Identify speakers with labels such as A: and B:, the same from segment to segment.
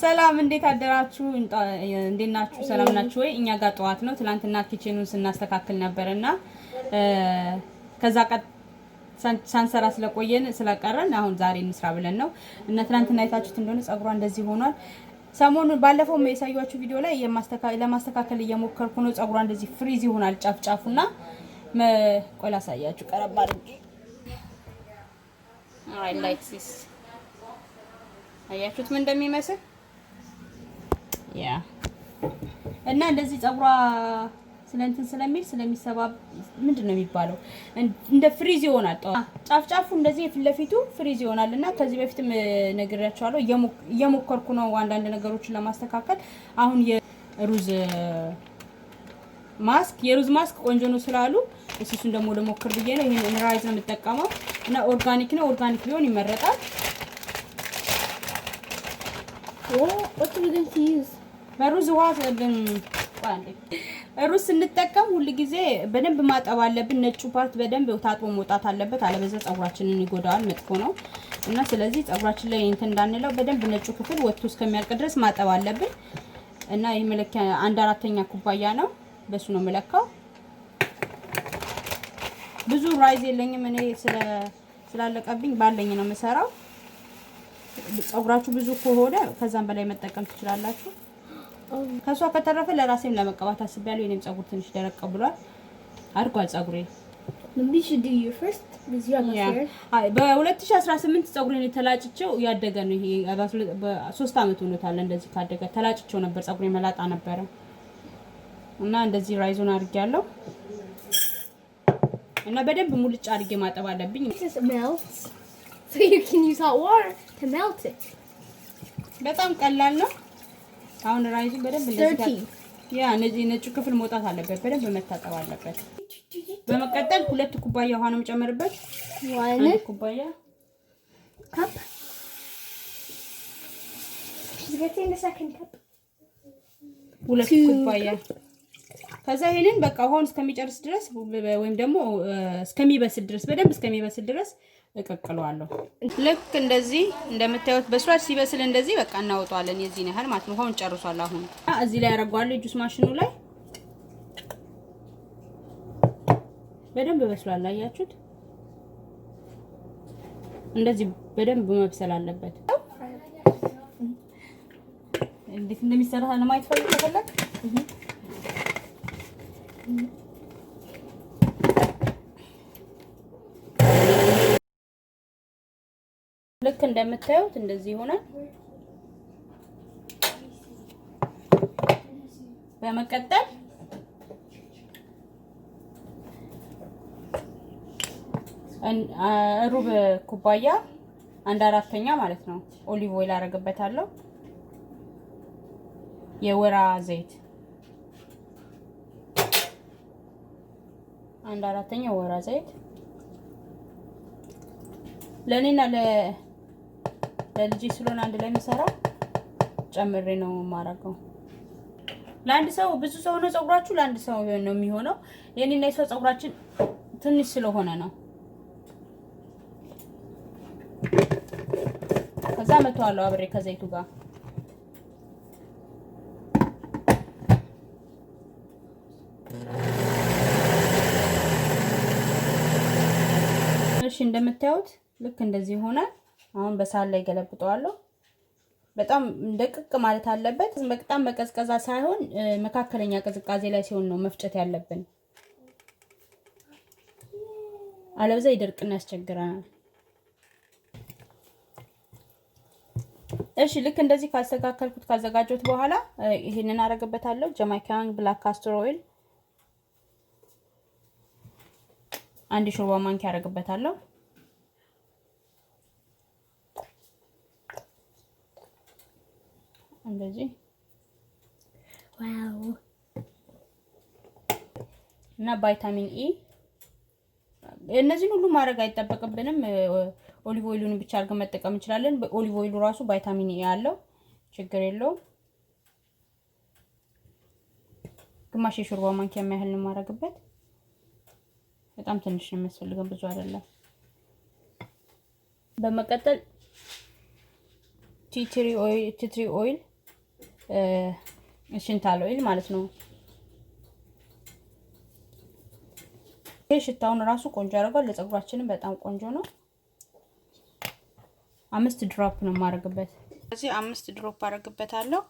A: ሰላም እንዴት አደራችሁ? እንዴት ናችሁ? ሰላም ናችሁ ወይ? እኛ ጋር ጠዋት ነው። ትናንትና ኪችኑን ስናስተካክል ነበርና ከዛ ሳንሰራ ስለቆየን ስለቀረን አሁን ዛሬ እንስራ ብለን ነው። እና ትናንትና አይታችሁት እንደሆነ ጸጉሯ እንደዚህ ሆኗል። ሰሞኑን ባለፈው የሳያችሁ ቪዲዮ ላይ ለማስተካከል እየሞከርኩ ነው። ጸጉሯ እንደዚህ ፍሪዝ ይሆናል ጫፍጫፉና ቆይ ላሳያችሁ ቀረብ አድርጌ I like this አያችሁት ምን እንደሚመስል ያ እና እንደዚህ ጸጉሯ ስለንትን ስለሚሰባ ምንድነው የሚባለው እንደ ፍሪዝ ይሆናል። ጫፍጫፉ እንደዚህ ፍለፊቱ ፍሪዝ ይሆናልና ከዚህ በፊትም ነግሬያችኋለሁ። እየሞከርኩ ነው አንዳንድ ነገሮችን ለማስተካከል። አሁን የሩዝ ማስክ ቆንጆ ነው ስላሉ እሱን ደግሞ ለሞክር ብዬ ነው። ይሄን ራይዝ ነው የምጠቀመው እና ኦርጋኒክ ነው። ኦርጋኒክ ቢሆን ይመረጣል።
B: what are we going to use?
A: በሩዝ ውሃ ሩዝ ስንጠቀም ሁሉ ጊዜ በደንብ ማጠብ አለብን። ነጩ ፓርት በደንብ ታጥቦ መውጣት አለበት፣ አለበለዚያ ጸጉራችንን ይጎዳዋል፣ መጥፎ ነው እና ስለዚህ ጸጉራችን ላይ እንትን እንዳንለው በደንብ ነጩ ክፍል ወጥቶ እስከሚያልቅ ድረስ ማጠብ አለብን። እና ይሄ መለኪያ 1/4 ኩባያ ነው። በሱ ነው መለካው። ብዙ ራይዝ የለኝም እኔ ስላለቀብኝ ባለኝ ነው የምሰራው። ጸጉራችሁ ብዙ ከሆነ ከዛም በላይ መጠቀም ትችላላችሁ። ከሷ ከተረፈ ለራሴም ለመቀባት አስቤያለሁ። የኔም ጸጉር ትንሽ ደረቅ ብሏል፣ አድጓል ጸጉሬ።
B: Maybe you should do you first because you have my hair.
A: በ2018 ጸጉሬን ተላጭቼው ያደገ ነው። ይሄ በ3 አመት ሆኖታል እንደዚህ ካደገ። ተላጭቼው ነበር፣ ጸጉሬ መላጣ ነበረ እና እንደዚህ ራይዞን አድርጌያለሁ እና በደንብ ሙልጭ አድርጌ ማጠብ አለብኝ።
B: This melts, so you can use hot water to melt it.
A: በጣም ቀላል ነው። አሁን ራይዙ በደንብ እንደዚህ ያ ነጭ ክፍል መውጣት አለበት፣ በደንብ መታጠብ አለበት። በመቀጠል 2 ኩባያ ውሃ ነው የምጨምርበት። 1 ኩባያ
B: cup. She's getting the second cup.
A: 2 ኩባያ። ከዛ ይሄንን በቃ ውሃውን እስከሚጨርስ ድረስ ወይም ደግሞ እስከሚበስል ድረስ በደንብ እስከሚበስል ድረስ እቀቅለዋለሁ። ልክ እንደዚህ እንደምታዩት በስሏት ሲበስል እንደዚህ በቃ እናወጣዋለን። የዚህ ያህል ማለት ነው። ውሃውን ጨርሷል። አሁን እዚህ ላይ አደርገዋለሁ ጁስ ማሽኑ ላይ በደንብ በስሏል። አያችሁት? እንደዚህ በደንብ መብሰል አለበት። እንዴት እንደሚሰራ ለማየት ፈልገህ ልክ እንደምታዩት እንደዚህ ይሆናል። በመቀጠል ሩብ ኩባያ 1/4 ማለት ነው ኦሊቭ ኦይል አደርግበታለሁ። የወይራ ዘይት 1/4 ወይራ ዘይት ለኔና ለልጅ ስለሆነ አንድ ላይ የምሰራው ጨምሬ ነው የማረገው። ለአንድ ሰው ብዙ ሰው ነው ጸጉራችሁ፣ ለአንድ ሰው ነው የሚሆነው። የኔና የሰው ጸጉራችን ትንሽ ስለሆነ ነው። ከዛ መተዋለሁ አብሬ ከዘይቱ ጋር። እሺ እንደምታዩት ልክ እንደዚህ ሆነ። አሁን በሳህን ላይ ገለብጠዋለሁ። በጣም ደቅቅ ማለት አለበት። በጣም በቀዝቀዛ ሳይሆን መካከለኛ ቅዝቃዜ ላይ ሲሆን ነው መፍጨት ያለብን። አለበዛ ይደርቅና ያስቸግረናል። እሺ ልክ እንደዚህ ካስተካከልኩት ካዘጋጀሁት በኋላ ይሄንን አደርግበታለሁ። ጃማይካን ብላክ ካስተር ኦይል 1 ሾርባ ማንኪያ አደርግበታለሁ። እንደዚህ
B: ዋው።
A: እና ቫይታሚን ኢ እነዚህን ሁሉ ማድረግ አይጠበቅብንም። ኦሊቭ ኦይሉን ብቻ አድርገን መጠቀም እንችላለን። ኦሊቭ ኦይሉ ራሱ ቫይታሚን ኢ ያለው ችግር የለውም። ግማሽ የሾርባ ማንኪያ ያህል ነው ማድረግበት። በጣም ትንሽ ነው የሚያስፈልገው፣ ብዙ አይደለም። በመቀጠል ቲትሪ ኦይል ሽንታል ኦይል ማለት ነው። ይሄ ሽታውን ራሱ ቆንጆ ያደርጋል። ለፀጉራችንም በጣም ቆንጆ ነው። 5 ድሮፕ ነው የማደርግበት። ስለዚህ 5 ድሮፕ አደርግበታለሁ።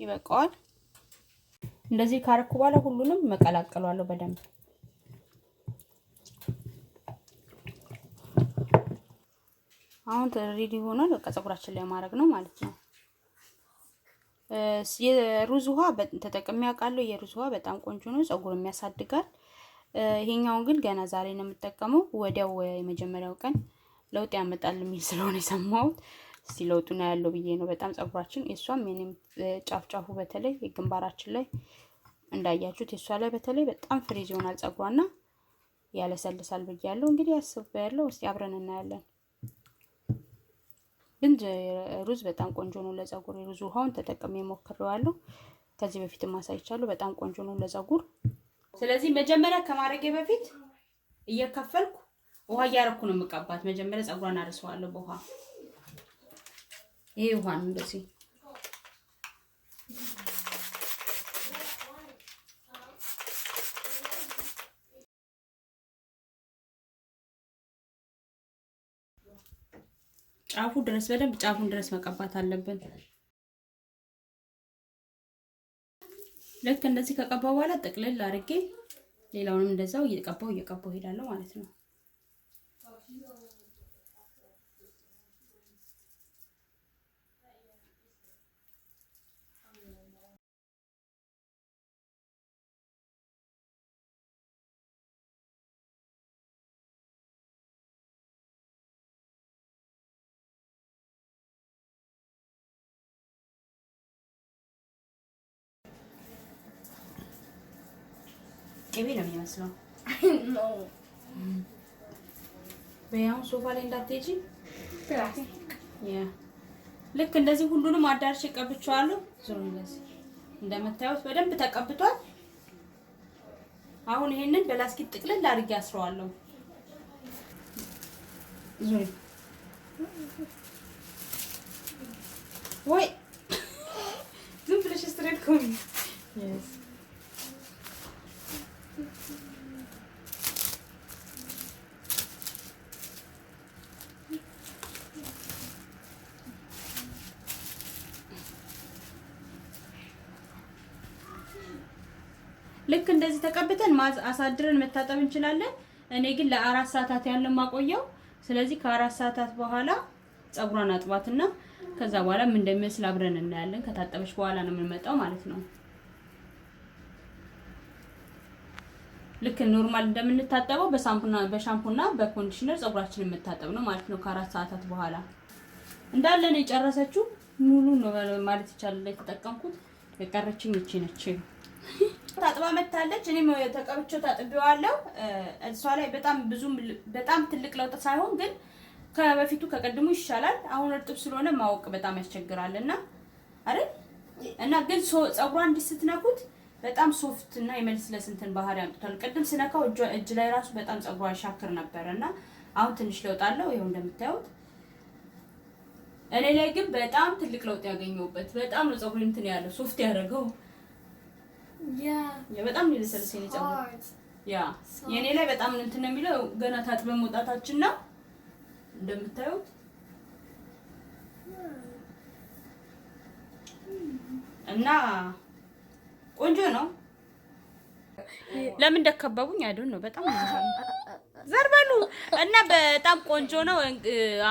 A: ይበቃዋል። እንደዚህ ካረኩ በኋላ ሁሉንም መቀላቀሏለሁ በደንብ። አሁን ሬዲ ሆኗል። በቃ ፀጉራችን ላይ ማድረግ ነው ማለት ነው። የሩዝ ውሃ ተጠቅሜ አውቃለሁ። የሩዝ ውሃ በጣም ቆንጆ ነው፣ ፀጉርም ያሳድጋል። ይሄኛውን ግን ገና ዛሬ ነው የምጠቀመው። ወዲያው የመጀመሪያው ቀን ለውጥ ያመጣል የሚል ስለሆነ የሰማሁት እስቲ ለውጡ ነው ያለው ብዬ ነው። በጣም ፀጉራችን የሷም የኔም ጫፍጫፉ በተለይ የግንባራችን ላይ እንዳያችሁት የሷ ላይ በተለይ በጣም ፍሪዝ ይሆናል ፀጉሯና ያለሰልሳል ብያለሁ። እንግዲህ አስቤያለሁ። እስቲ አብረን እናያለን። ግን ሩዝ በጣም ቆንጆ ነው ለፀጉር። የሩዝ ውሃውን ተጠቅሜ ሞክሬዋለሁ። ከዚህ በፊት ማሳይቻለሁ። በጣም ቆንጆ ነው ለፀጉር። ስለዚህ መጀመሪያ ከማድረጌ በፊት እየከፈልኩ ውሃ እያረኩ ነው የምቀባት። መጀመሪያ ፀጉሯን አርሰዋለሁ በውሃ። ይሄ ውሃ ነው እንደዚህ ጫፉ ድረስ በደንብ ጫፉን ድረስ መቀባት አለብን። ልክ እንደዚህ ከቀባው በኋላ ጥቅልል አድርጌ ሌላውንም እንደዛው እየቀባው ሄዳለሁ ማለት ነው። ቅቤ ነው የሚመስለው። በያው ሶፋ ላይ እንዳትሄጂ። ልክ እንደዚህ ሁሉንም አዳርሼ ቀብቼዋለሁ። ዞር እንደዚህ እንደምታዩት በደንብ ተቀብቷል። አሁን ይሄንን በላስቲክ ጥቅልል አድርጌ አስረዋለሁ። ዞር ወይ ዝም ብለሽ ስትሬት ኮሚ ልክ እንደዚህ ተቀብተን አሳድረን መታጠብ እንችላለን። እኔ ግን ለ4 ሰዓታት ያለው ማቆየው። ስለዚህ ከ4 ሰዓታት በኋላ ፀጉሯን አጥባትና ከዛ በኋላ ምን እንደሚመስል አብረን እናያለን። ከታጠበች በኋላ ነው የምንመጣው ማለት ነው። ልክ ኖርማል እንደምንታጠበው በሻምፑና በኮንዲሽነር ፀጉራችንን መታጠብ ነው ማለት ነው። ከ4 ሰዓታት በኋላ እንዳለ ነው የጨረሰችው። ሙሉ ነው ማለት ይቻላል የተጠቀምኩት። የቀረችኝ እቺ ነች። ታጥባ መታለች። እኔም ተቀብቼው ታጥቤዋለሁ። እሷ ላይ በጣም ትልቅ ለውጥ ሳይሆን ግን ከበፊቱ ከቀድሙ ይሻላል። አሁን እርጥብ ስለሆነ ማወቅ በጣም ያስቸግራልና አይደል? እና ግን ፀጉሯን እንዲህ ስትነኩት በጣም ሶፍት እና የመልስለስ እንትን ባህሪ ያምጣል። ቅድም ስነካው እጅ ላይ ራሱ በጣም ፀጉሯ ይሻክር ነበርና አሁን ትንሽ ለውጥ አለው። ይሄው እንደምታዩት እኔ ላይ ግን በጣም ትልቅ ለውጥ ያገኘሁበት። በጣም ነው ፀጉሬ እንትን ያለው ሶፍት ያደረገው። በጣም ነው ለሰለሰኝ ፀጉር። የኔ ላይ በጣም እንትን ነው የሚለው። ገና ታጥበን መውጣታችን ነው እንደምታዩት። እና ቆንጆ ነው። ለምን እንደከበቡኝ አይደል ነው። በጣም ዘርበሉ እና በጣም ቆንጆ ነው።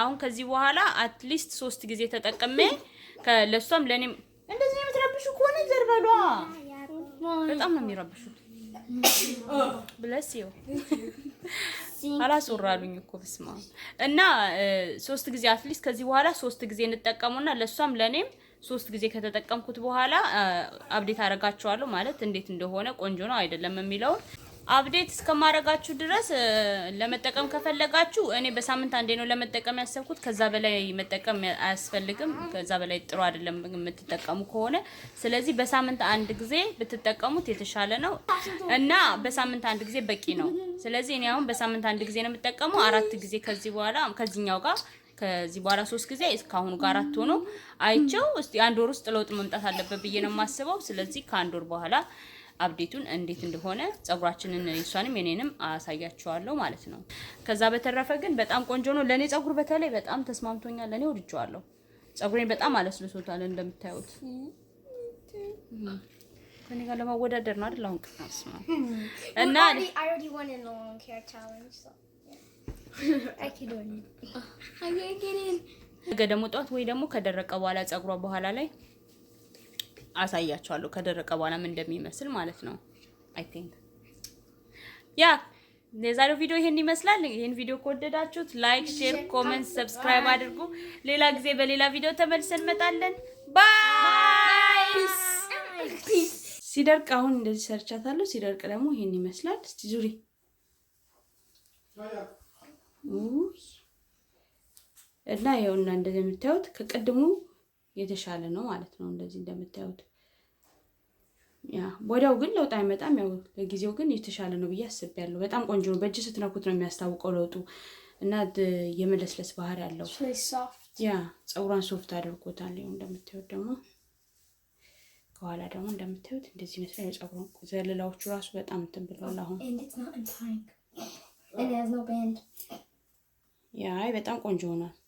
A: አሁን ከዚህ በኋላ አትሊስት 3 ጊዜ ተጠቅሜ ለሷም ለኔም እንደዚህ የምትረብሹ ከሆነ ዘርበሏ። በጣም ነው የሚረብሹት። ብለስ ይው አላስወራሉኝ እኮ በስማ እና 3 ጊዜ አትሊስት ከዚህ በኋላ 3 ጊዜ እንጠቀሙና ለሷም ለኔም 3 ጊዜ ከተጠቀምኩት በኋላ አፕዴት አደርጋቸዋለሁ ማለት እንዴት እንደሆነ ቆንጆ ነው አይደለም የሚለው አፕዴት እስከማረጋችሁ ድረስ ለመጠቀም ከፈለጋችሁ እኔ በሳምንት አንዴ ነው ለመጠቀም ያሰብኩት። ከዛ በላይ መጠቀም አያስፈልግም። ከዛ በላይ ጥሩ አይደለም የምትጠቀሙ ከሆነ። ስለዚህ በሳምንት አንድ ጊዜ ብትጠቀሙት የተሻለ ነው እና በሳምንት አንድ ጊዜ በቂ ነው። ስለዚህ እኔ አሁን በሳምንት አንድ ጊዜ ነው የምጠቀመው። 4 ጊዜ ከዚህ በኋላ 3 ጊዜ እስካሁኑ ጋር 4 ሆኖ አይቼው እስቲ አንድ ወር ውስጥ ለውጥ መምጣት አለበት ብዬ ነው የማስበው። ስለዚህ ከአንድ ወር በኋላ አፕዴቱን እንዴት እንደሆነ ጸጉራችንን እሷንም የኔንም አሳያችኋለሁ ማለት ነው። ከዛ በተረፈ ግን በጣም ቆንጆ ነው። ለኔ ጸጉር በተለይ በጣም ተስማምቶኛል። ለኔ ወድጄዋለሁ። ጸጉሬን በጣም አለስልሶታል እንደምታዩት። ከኔ ጋር ለማወዳደር ነው አይደል? አሁን ቅናስ ነው እና
B: I already won in the long hair challenge, so I can win. I can't get in.
A: ገደሙ ጧት ወይ ደግሞ ከደረቀ በኋላ ጸጉሯ በኋላ ላይ አሳያችኋለሁ ከደረቀ በኋላ ምን እንደሚመስል ማለት ነው። አይ ቲንክ ያ የዛሬው ቪዲዮ ይሄን ይመስላል። ይሄን ቪዲዮ ከወደዳችሁት ላይክ፣ ሼር፣ ኮሜንት፣ ሰብስክራይብ አድርጉ። ሌላ ጊዜ በሌላ ቪዲዮ ተመልሰን እንመጣለን። ባይ። ሲደርቅ አሁን እንደዚህ ሰርቻታለሁ። ሲደርቅ ደግሞ ይሄን ይመስላል። እስቲ ዙሪ እና ይኸውና እንደዚህ የምታዩት ከቀድሙ የተሻለ ነው ማለት ነው። እንደዚህ እንደምታዩት ያ ወዲያው ግን ለውጥ አይመጣም። ያው ለጊዜው ግን የተሻለ ነው ብዬ አስቤያለሁ። በጣም ቆንጆ ነው። በእጅ ስትነኩት ነው የሚያስታውቀው ለውጡ እና የመለስለስ ባህሪ ያለው ያ ጸጉሯን ሶፍት አድርጎታል። ይኸው እንደምታዩት ደግሞ ከኋላ ደግሞ እንደምታዩት እንደዚህ መስላ የጸጉሩን ዘለላዎቹ ራሱ በጣም እንትን ብለዋል። አሁን ያ በጣም ቆንጆ ሆኗል።